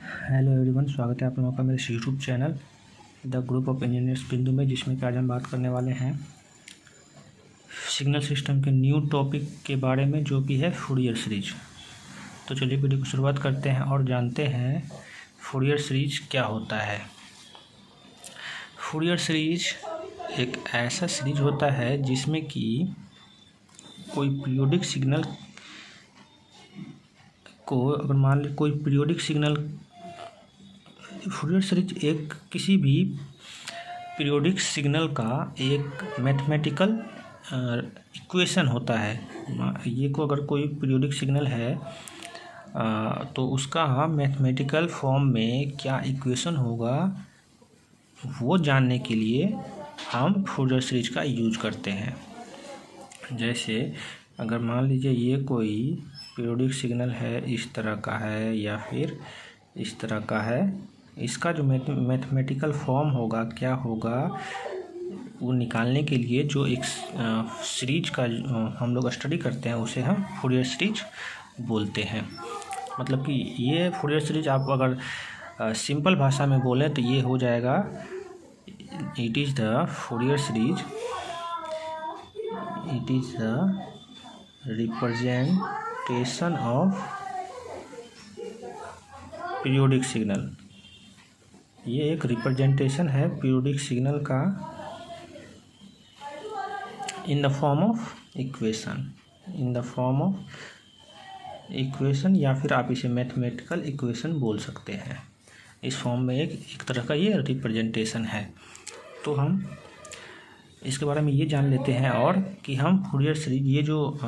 Hello everyone, स्वागत है आप लोगों का मेरे YouTube channel the group of engineers बिंदु में, जिसमें कि आज हम बात करने वाले हैं सिग्नल सिस्टम के न्यू टॉपिक के बारे में, जो कि है फूरियर सीरीज। तो चलिए वीडियो को शुरुआत करते हैं और जानते हैं फूरियर सीरीज क्या होता है। फूरियर सीरीज एक ऐसा सीरीज होता है जिसमें कि कोई पीरियोडिक सिग्नल को, अगर मान ली कोई पीरियोडिक सिग्नल, फूरियर सीरीज एक किसी भी पीरियोडिक सिग्नल का एक मैथमेटिकल इक्वेशन होता है। ये को अगर कोई पीरियोडिक सिग्नल है तो उसका हम मैथमेटिकल फॉर्म में क्या इक्वेशन होगा वो जानने के लिए हम फूरियर सीरीज का यूज करते हैं। जैसे अगर मान लीजिए ये कोई पीरियोडिक सिग्नल है, इस तरह का है या फिर इस तरह का है, इसका जो मैथमेटिकल फॉर्म होगा, क्या होगा, वो निकालने के लिए जो एक सीरीज का हम लोग स्टडी करते हैं उसे हम फूरियर सीरीज बोलते हैं। मतलब कि ये फूरियर सीरीज आप अगर सिंपल भाषा में बोलें तो ये हो जाएगा, it is the Fourier series, it is the representation of periodic signal. ये एक रिप्रेजेंटेशन है पीरियोडिक सिग्नल का in the form of equation, in the form of equation, या फिर आप इसे मैथमेटिकल इक्वेशन बोल सकते हैं। इस फॉर्म में एक तरह का ये रिप्रेजेंटेशन है। तो हम इसके बारे में ये जान लेते हैं और कि हम फूरियर सीरीज, ये जो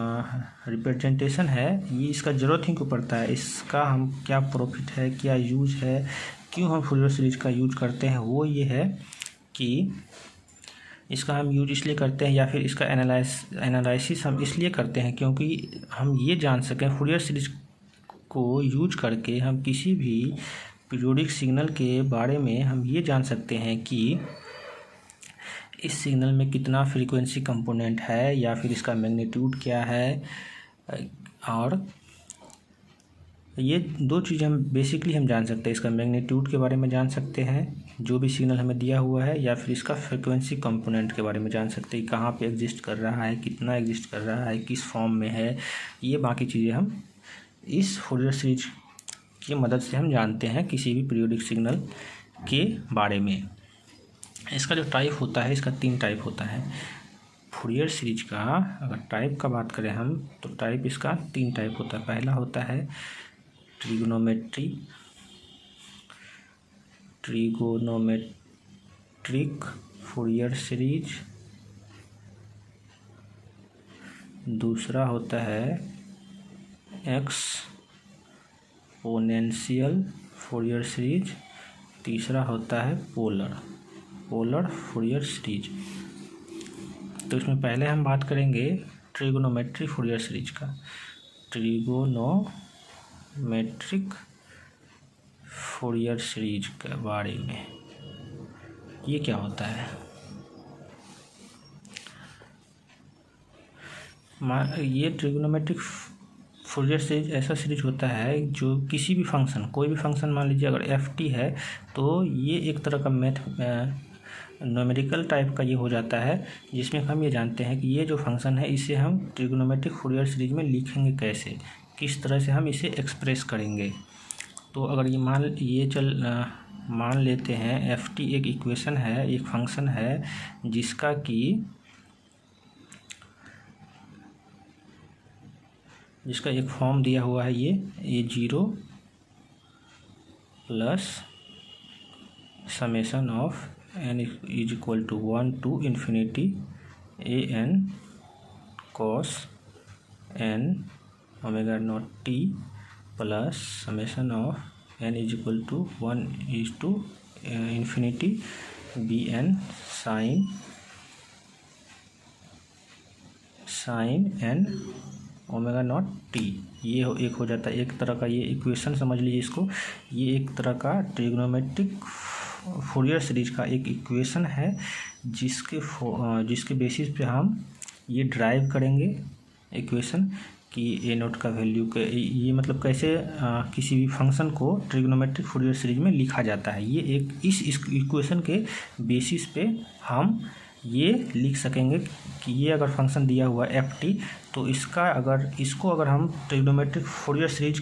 रिप्रेजेंटेशन है, ये इसका ज़रूरत ही क्यों पड़ता है, इसका हम क्या प्रॉफिट है, क्या यूज है, क्यों हम फूरियर सीरीज का यूज करते हैं। वो ये है कि इसका हम यूज इसलिए करते हैं, या फिर इसका एनालिसिस हम इसलिए करते हैं क्योंकि हम ये जान सकें, फूरियर सीरीज को यूज करके हम किसी भी पीरियोडिक सिग्नल के बारे में हम ये जान सकते हैं कि इस सिग्नल में कितना फ्रीक्वेंसी कंपोनेंट है, या फिर इसका मैग्नीट्यूड क्या है। और ये दो चीज़ें हम बेसिकली हम जान सकते हैं, इसका मैग्नीट्यूड के बारे में जान सकते हैं जो भी सिग्नल हमें दिया हुआ है, या फिर इसका फ्रीक्वेंसी कंपोनेंट के बारे में जान सकते हैं, कहाँ पे एग्जिस्ट कर रहा है, कितना एग्जिस्ट कर रहा है, किस फॉर्म में है। ये बाकी चीज़ें हम इस फूरियर सीरीज की मदद से हम जानते हैं किसी भी पीरियोडिक सिग्नल के बारे में। इसका जो टाइप होता है, इसका 3 टाइप होता है फूरियर सीरीज का। अगर टाइप का बात करें हम तो टाइप इसका 3 टाइप होता है। पहला होता है ट्रिगोनोमेट्रिक फूरियर सीरीज। दूसरा होता है एक्सपोनेंशियल फूरियर सीरीज। तीसरा होता है पोलर फूरियर सीरीज। तो इसमें पहले हम बात करेंगे ट्रिगोनोमेट्रिक फूरियर सीरीज का। ट्रिगोनोमेट्रिक फूरियर सीरीज के बारे में ये क्या होता है। ये ट्रिगोनोमेट्रिक फूरियर सीरीज ऐसा सीरीज होता है जो किसी भी फंक्शन, कोई भी फंक्शन, मान लीजिए अगर ft है तो ये एक तरह का न्यूमेरिकल टाइप का ये हो जाता है, जिसमें हम ये जानते हैं कि ये जो फंक्शन है इसे हम ट्रिगोनोमेट्रिक फूरियर सीरीज में लिखेंगे कैसे, किस तरह से हम इसे एक्सप्रेस करेंगे। तो अगर ये मान लेते हैं ft एक इक्वेशन है, एक फंक्शन है जिसका एक फॉर्म दिया हुआ है, ये 0 plus summation of n is equal to 1 to infinity an cos n omega naught t plus summation of n is equal to 1 is to infinity bn sin n omega naught t। ये एक हो जाता है, एक तरह का ये equation समझ लीजिए इसको। ये एक तरह का ट्रिगोनोमेट्रिक फूरियर सीरीज का एक इक्वेशन है जिसके बेसिस पे हम ये ड्राइव करेंगे इक्वेशन कि ए नोट का वैल्यू ये मतलब कैसे किसी भी फंक्शन को ट्रिग्नोमेट्रिक फूरियर सीरीज में लिखा जाता है। ये एक इस इक्वेशन के बेसिस पे हम ये लिख सकेंगे कि ये अगर फंक्शन दिया हुआ है एफ टी, तो इसको अगर हम ट्रिग्नोमेट्रिक फूरियर सीरीज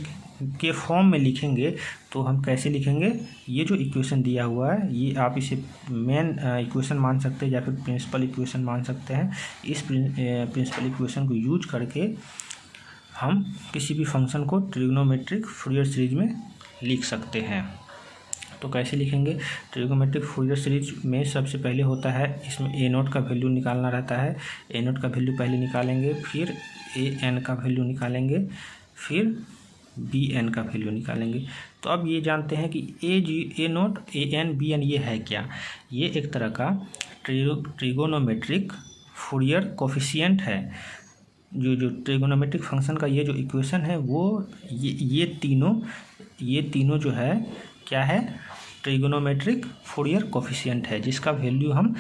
के फॉर्म में लिखेंगे तो हम कैसे लिखेंगे। ये जो इक्वेशन दिया हुआ है ये आप इसे मेन इक्वेशन मान सकते हैं या फिर प्रिंसिपल इक्वेशन मान सकते हैं। इस प्रिंसिपल इक्वेशन को यूज करके हम किसी भी फंक्शन को ट्रिग्नोमेट्रिक फूरियर सीरीज में लिख सकते हैं। तो कैसे लिखेंगे। ट्रिग्नोमेट्रिक फूरियर सीरीज में सबसे पहले होता है, इसमें ए नोट का वैल्यू निकालना रहता है। ए नोट का वैल्यू पहले निकालेंगे, फिर ए एन का वैल्यू निकालेंगे, फिर बी एन का वैल्यू निकालेंगे। तो अब ये जानते हैं कि ए note A N B N ये है क्या। ये एक तरह का ट्रिगोनोमेट्रिक फूरियर कोफिशिएंट है। जो ट्रिगोनोमेट्रिक फंक्शन का ये जो इक्वेशन है वो ये तीनों जो है क्या है, ट्रिगोनोमेट्रिक फूरियर कोफिशिएंट है, जिसका वैल्यू हम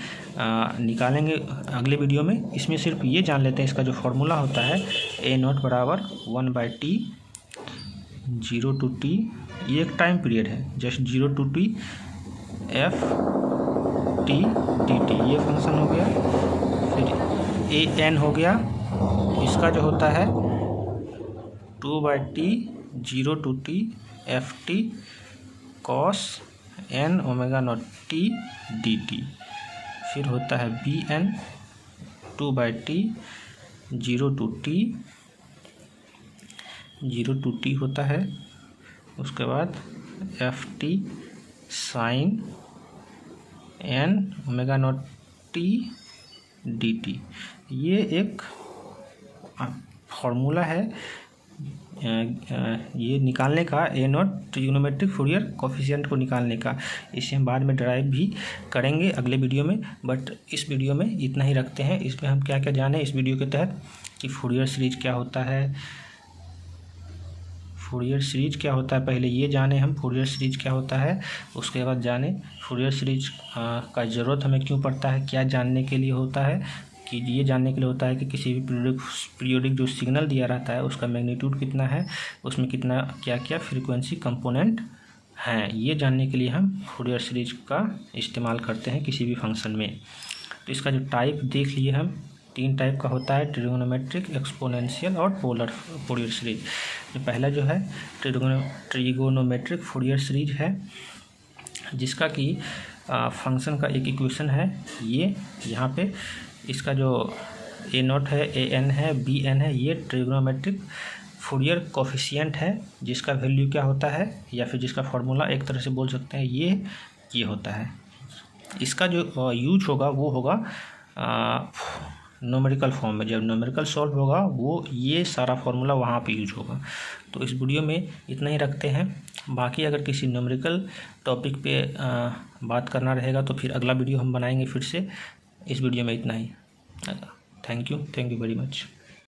निकालेंगे अगले वीडियो में। इसमें सिर्फ ये जान लेते हैं इसका जो फॉर्मूला होता है ए नोट बराबर 1/t 0 to t, ये एक टाइम पीरियड है, just 0 to t f t dt, ये फंक्शन हो गया। फिर ए एन हो गया, इसका जो होता है 2/t 0 to t f t cos n omega naught t dt। फिर होता है B N 2/t 0 to t 0 to t होता है। उसके बाद F T sine n omega naught t dt। ये एक फॉर्मूला है ये निकालने का, a naught trigonometric Fourier coefficient को निकालने का। इसे हम बाद में ड्राइव भी करेंगे अगले वीडियो में, बट इस वीडियो में इतना ही रखते हैं। इसमें हम क्या क्या जाने इस वीडियो के तहत कि फूरियर सीरीज क्या होता है, फूरियर सीरीज क्या होता है, पहले ये जाने हम फूरियर सीरीज क्या होता है। उसके बाद जाने फूरियर सीरीज का ज़रूरत हमें क्यों पड़ता है, क्या जानने के लिए होता है, कि ये जानने के लिए होता है कि किसी भी पीरियोडिक जो सिग्नल दिया रहता है उसका मैग्नीट्यूड कितना है, उसमें कितना क्या क्या फ्रीक्वेंसी कंपोनेंट हैं, ये जानने के लिए हम फूरियर सीरीज का इस्तेमाल करते हैं किसी भी फंक्शन में। तो इसका जो टाइप देख लिए हम, 3 टाइप का होता है, ट्रिगोनोमेट्रिक, एक्सपोनेंशियल और पोलर फूरियर सीरीज। जो पहला जो है ट्रिगोनोमेट्रिक फूरियर सीरीज है, जिसका कि फंक्शन का एक इक्वेशन है ये यहाँ पे। इसका जो ए नोट है, ए एन है, बी एन है, ये ट्रिग्नोमेट्रिक फूरियर कोफिशिएंट है, जिसका वैल्यू क्या होता है या फिर जिसका फॉर्मूला एक तरह से बोल सकते हैं ये होता है। इसका जो यूज होगा वो होगा न्यूमेरिकल फॉर्म में। जब न्यूमेरिकल सॉल्व होगा वो ये सारा फॉर्मूला वहाँ पे यूज होगा। तो इस वीडियो में इतना ही रखते हैं। बाकी अगर किसी न्यूमेरिकल टॉपिक पे बात करना रहेगा तो फिर अगला वीडियो हम बनाएंगे फिर से। इस वीडियो में इतना ही। Thank you very much.